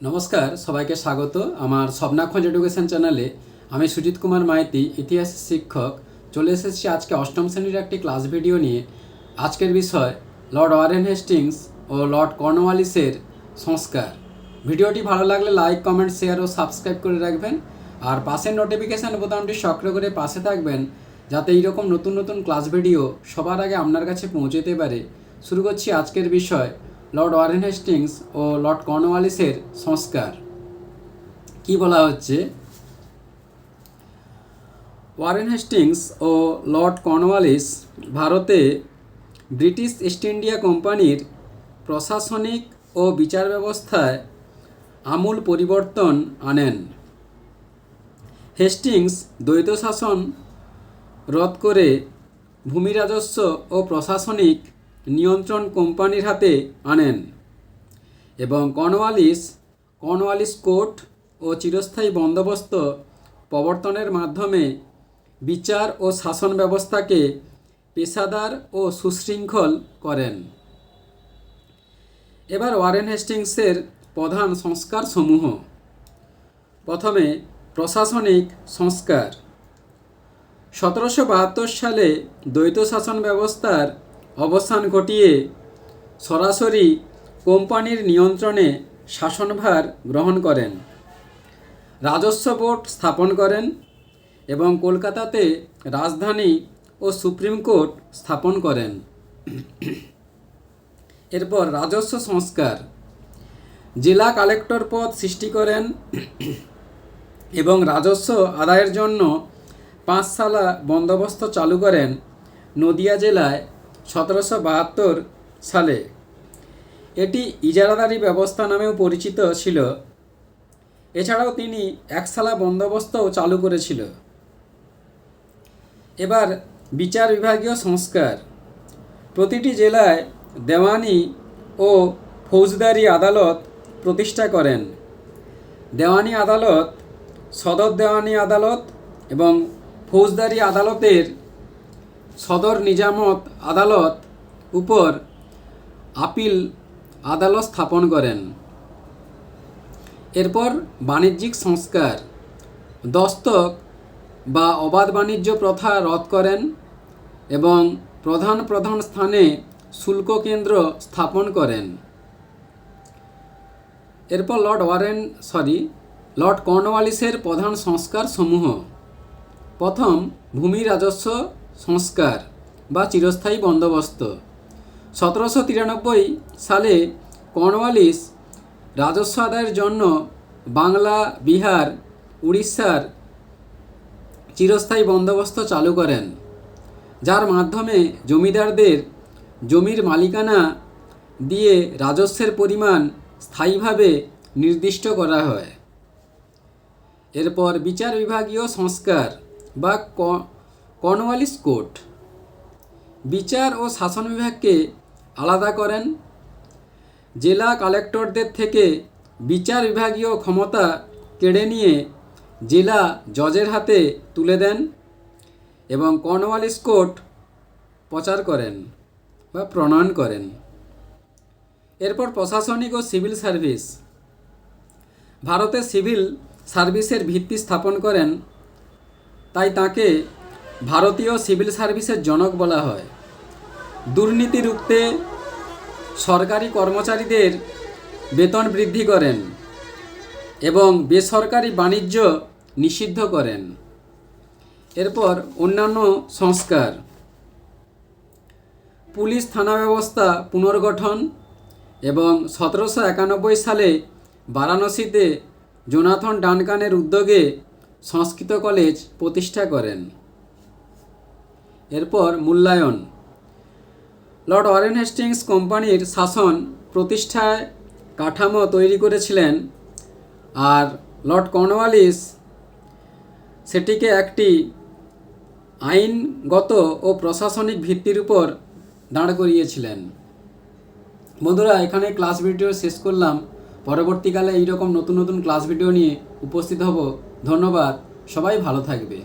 নমস্কার, সবাইকে স্বাগত আমার স্বপ্নাখোঁজ এডুকেশন চ্যানেলে। আমি সুজিত কুমার মাইতি, ইতিহাস শিক্ষক। চলে এসেছি আজকে অষ্টম শ্রেণীর একটি ক্লাস ভিডিও নিয়ে। আজকের বিষয় লর্ড ওয়ারেন হেস্টিংস ও লর্ড কর্নওয়ালিসের সংস্কার। ভিডিওটি ভালো লাগলে লাইক, কমেন্ট, শেয়ার ও সাবস্ক্রাইব করে রাখবেন। আর পাশের নোটিফিকেশান বোতামটি সক্রিয় করে পাশে থাকবেন, যাতে এইরকম নতুন নতুন ক্লাস ভিডিও সবার আগে আপনার কাছে পৌঁছতে পারে। শুরু করছি আজকের বিষয় লর্ড ওয়ারেন হেস্টিংস ও লর্ড কর্নওয়ালিসের সংস্কার। কি বলা হচ্ছে, ওয়ারেন হেস্টিংস ও লর্ড কর্নওয়ালিস ভারতে ব্রিটিশ ইস্ট ইন্ডিয়া কোম্পানির প্রশাসনিক ও বিচার ব্যবস্থায় আমূল পরিবর্তন আনেন। হেস্টিংস দ্বৈত শাসন রদ করে ভূমি রাজস্ব ও প্রশাসনিক নিয়ন্ত্রণ কোম্পানির হাতে আনেন এবং কর্নওয়ালিস কোর্ট ও চিরস্থায়ী বন্দোবস্ত প্রবর্তনের মাধ্যমে বিচার ও শাসন ব্যবস্থাকে পেশাদার ও সুশৃঙ্খল করেন। এবার ওয়ারেন হেস্টিংসের প্রধান সংস্কার সমূহ। প্রথমে প্রশাসনিক সংস্কার। 1772 সালে দ্বৈত শাসন ব্যবস্থার অবসান ঘটিয়ে সরাসরি কোম্পানির নিয়ন্ত্রণে শাসনভার গ্রহণ করেন, রাজস্ব বোর্ড স্থাপন করেন এবং কলকাতাতে রাজধানী ও সুপ্রিম কোর্ট স্থাপন করেন। এরপর রাজস্ব সংস্কার। জেলা কালেক্টর পদ সৃষ্টি করেন এবং রাজস্ব আদায়ের জন্য পাঁচশালা বন্দোবস্ত চালু করেন নদিয়া জেলায় 1772 সালে। এটি ইজারাদারি ব্যবস্থা নামেও পরিচিত ছিল। এছাড়াও তিনি একশালা বন্দোবস্তও চালু করেছিল। এবার বিচার বিভাগীয় সংস্কার। প্রতিটি জেলায় দেওয়ানি ও ফৌজদারি আদালত প্রতিষ্ঠা করেন। দেওয়ানি আদালত, সদর দেওয়ানি আদালত এবং ফৌজদারি আদালতের সদর নিজামত আদালত উপর আপিল আদালত স্থাপন করেন। এরপর বাণিজ্যিক সংস্কার। দস্তক বা অবাধ বাণিজ্য প্রথা রদ করেন এবং প্রধান প্রধান স্থানে শুল্ক কেন্দ্র স্থাপন করেন। এরপর লর্ড কর্নওয়ালিসের প্রধান সংস্কার সমূহ। প্রথম, ভূমি রাজস্ব সংস্কার বা চিরস্থায়ী বন্দোবস্ত। 1793 সালে কর্নওয়ালিস রাজস্ব আদায়ের জন্য বাংলা, বিহার, উড়িষ্যার চিরস্থায়ী বন্দোবস্ত চালু করেন, যার মাধ্যমে জমিদারদের জমির মালিকানা দিয়ে রাজস্বের পরিমাণ স্থায়ীভাবে নির্দিষ্ট করা হয়। এরপর বিচার বিভাগীয় সংস্কার বা কর্নওয়ালিস কোর্ট। বিচার ও শাসন বিভাগকে আলাদা করেন। জেলা কালেক্টরদের থেকে বিচার বিভাগীয় ক্ষমতা কেড়ে নিয়ে জেলা জজের হাতে তুলে দেন এবং কর্নওয়ালিস কোর্ট প্রচার করেন বা প্রণয়ন করেন। এরপর প্রশাসনিক ও সিভিল সার্ভিস। ভারতে সিভিল সার্ভিসের ভিত্তি স্থাপন করেন, তাই তাকে ভারতীয় সিভিল সার্ভিসের জনক বলা হয়। দুর্নীতি রুখতে সরকারি কর্মচারীদের বেতন বৃদ্ধি করেন এবং বেসরকারি বাণিজ্য নিষিদ্ধ করেন। এরপর অন্যান্য সংস্কার। পুলিশ থানা ব্যবস্থা পুনর্গঠন এবং 1791 সালে বারাণসীতে জোনাথন ডানকানের উদ্যোগে সংস্কৃত কলেজ প্রতিষ্ঠা করেন। এরপর মূল্যায়ন। লর্ড ওয়ারেন হেস্টিংস কোম্পানির শাসন প্রতিষ্ঠায় কাঠামো তৈরি করেছিলেন, আর লর্ড কর্নওয়ালিস সেটিকে একটি আইনগত ও প্রশাসনিক ভিত্তির উপর দাঁড় করিয়েছিলেন। বন্ধুরা, এখানে ক্লাস ভিডিও শেষ করলাম। পরবর্তীকালে এইরকম নতুন নতুন ক্লাস ভিডিও নিয়ে উপস্থিত হব। ধন্যবাদ, সবাই ভালো থাকবে।